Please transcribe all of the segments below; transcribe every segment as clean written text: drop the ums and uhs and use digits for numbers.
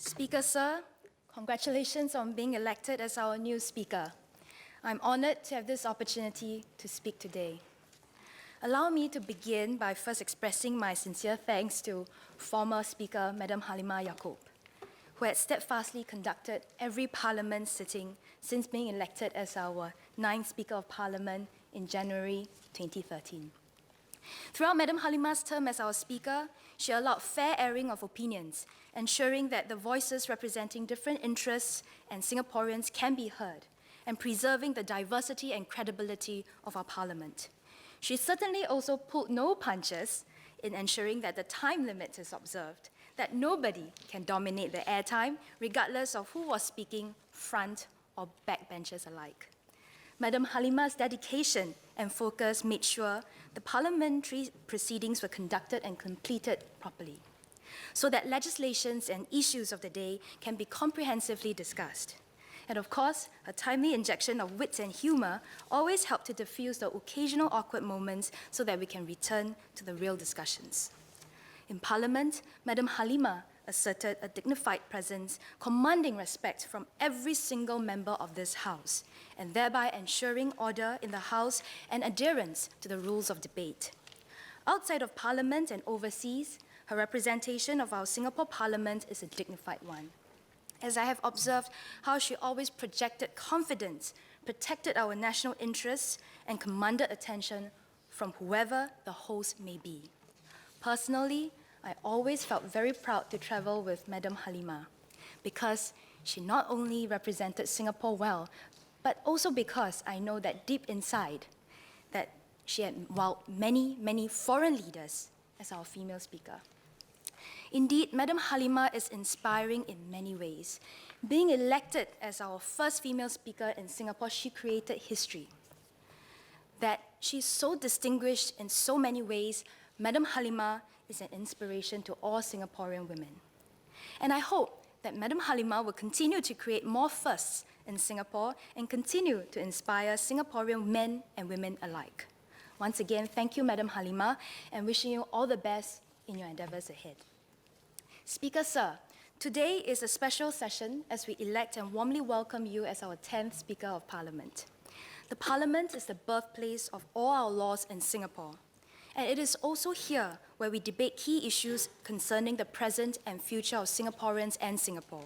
Speaker Sir, congratulations on being elected as our new Speaker. I'm honored to have this opportunity to speak today. Allow me to begin by first expressing my sincere thanks to former Speaker Mdm Halimah Yacob, who had steadfastly conducted every Parliament sitting since being elected as our 9th Speaker of Parliament in January 2013. Throughout Mdm Halimah's term as our Speaker, she allowed fair airing of opinions, ensuring that the voices representing different interests and Singaporeans can be heard, and preserving the diversity and credibility of our Parliament. She certainly also pulled no punches in ensuring that the time limit is observed, that nobody can dominate the airtime, regardless of who was speaking, front or backbenchers alike. Mdm Halimah's dedication and focus made sure the parliamentary proceedings were conducted and completed properly, so that legislations and issues of the day can be comprehensively discussed. And of course, a timely injection of wit and humour always helped to diffuse the occasional awkward moments so that we can return to the real discussions. In Parliament, Mdm Halimah asserted a dignified presence, commanding respect from every single member of this House, and thereby ensuring order in the House and adherence to the rules of debate. Outside of Parliament and overseas, her representation of our Singapore Parliament is a dignified one, as I have observed how she always projected confidence, protected our national interests, and commanded attention from whoever the host may be. Personally, I always felt very proud to travel with Mdm Halimah, because she not only represented Singapore well, but also because I know that deep inside that she had wowed many foreign leaders as our female speaker. Indeed, Mdm Halimah is inspiring in many ways. Being elected as our first female speaker in Singapore, she created history. That she's so distinguished in so many ways, Mdm Halimah is an inspiration to all Singaporean women. And I hope that Mdm Halimah will continue to create more firsts in Singapore and continue to inspire Singaporean men and women alike. Once again, thank you, Mdm Halimah, and wishing you all the best in your endeavours ahead. Speaker Sir, today is a special session as we elect and warmly welcome you as our 10th Speaker of Parliament. The Parliament is the birthplace of all our laws in Singapore, and it is also here where we debate key issues concerning the present and future of Singaporeans and Singapore.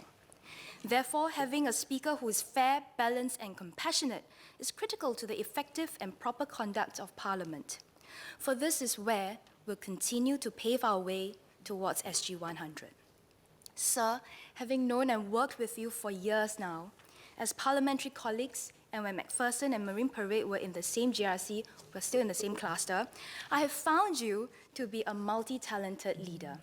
Therefore, having a speaker who is fair, balanced, and compassionate is critical to the effective and proper conduct of Parliament. For this is where we'll continue to pave our way towards SG 100. Sir, having known and worked with you for years now, as parliamentary colleagues, and when Macpherson and Marine Parade were in the same GRC, we're still in the same cluster, I have found you to be a multi-talented leader.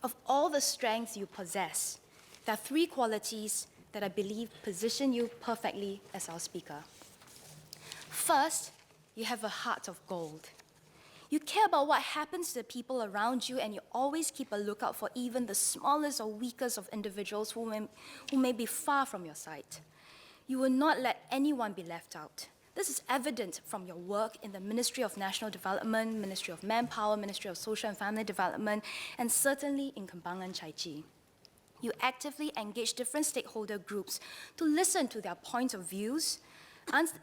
Of all the strengths you possess, there are 3 qualities that I believe position you perfectly as our speaker. First, you have a heart of gold. You care about what happens to the people around you, and you always keep a lookout for even the smallest or weakest of individuals who may be far from your sight. You will not let anyone be left out. This is evident from your work in the Ministry of National Development, Ministry of Manpower, Ministry of Social and Family Development, and certainly in Kembangan Chai Chee. You actively engage different stakeholder groups to listen to their points of views,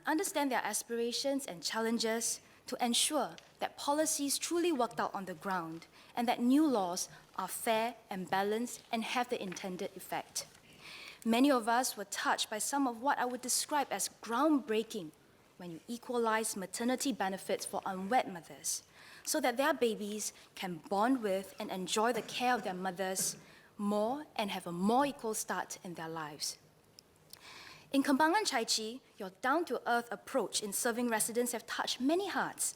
understand their aspirations and challenges, to ensure that policies truly worked out on the ground and that new laws are fair and balanced and have the intended effect. Many of us were touched by some of what I would describe as groundbreaking when you equalize maternity benefits for unwed mothers so that their babies can bond with and enjoy the care of their mothers more and have a more equal start in their lives. In Kembangan Chai Chee, your down-to-earth approach in serving residents have touched many hearts.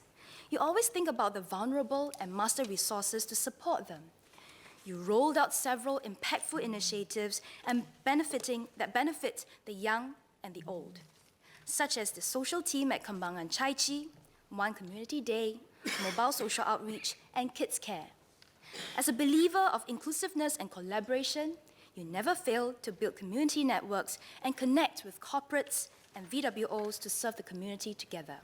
You always think about the vulnerable and muster resources to support them. You rolled out several impactful initiatives that benefit the young and the old, such as the social team at Kembangan Chai Chee, One Community Day, mobile social outreach, and kids care. As a believer of inclusiveness and collaboration, you never fail to build community networks and connect with corporates and VWOs to serve the community together.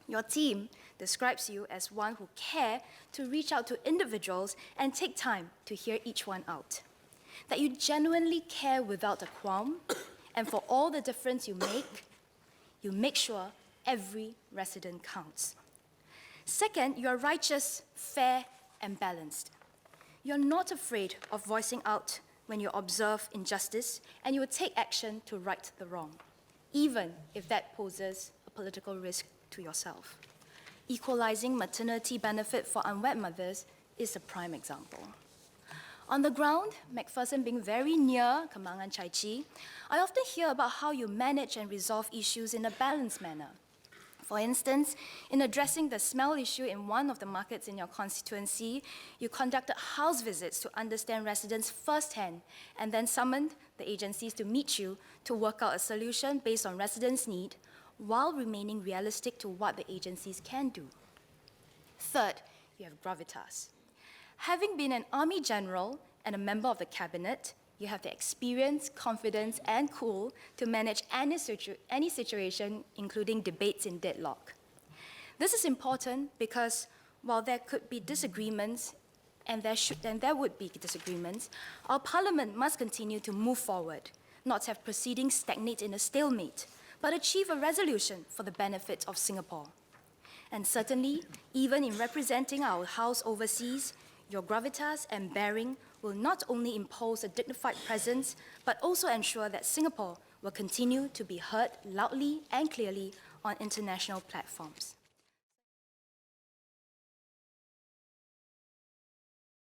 Your team describes you as one who cares to reach out to individuals and take time to hear each one out. that you genuinely care without a qualm, and for all the difference you make sure every resident counts. Second, you are righteous, fair, and balanced. You're not afraid of voicing out when you observe injustice, and you will take action to right the wrong, even if that poses a political risk to yourself. Equalizing maternity benefit for unwed mothers is a prime example. On the ground, McPherson being very near Kemangan Chai Chee, I often hear about how you manage and resolve issues in a balanced manner. For instance, in addressing the smell issue in one of the markets in your constituency, you conducted house visits to understand residents firsthand and then summoned the agencies to meet you to work out a solution based on residents' need while remaining realistic to what the agencies can do. Third, you have gravitas. Having been an army general and a member of the cabinet, you have the experience, confidence, and cool to manage any situation, including debates in deadlock. This is important because while there could be disagreements, and there would be disagreements, our parliament must continue to move forward, not have proceedings stagnate in a stalemate, but achieve a resolution for the benefit of Singapore. And certainly, even in representing our house overseas, your gravitas and bearing will not only impose a dignified presence, but also ensure that Singapore will continue to be heard loudly and clearly on international platforms.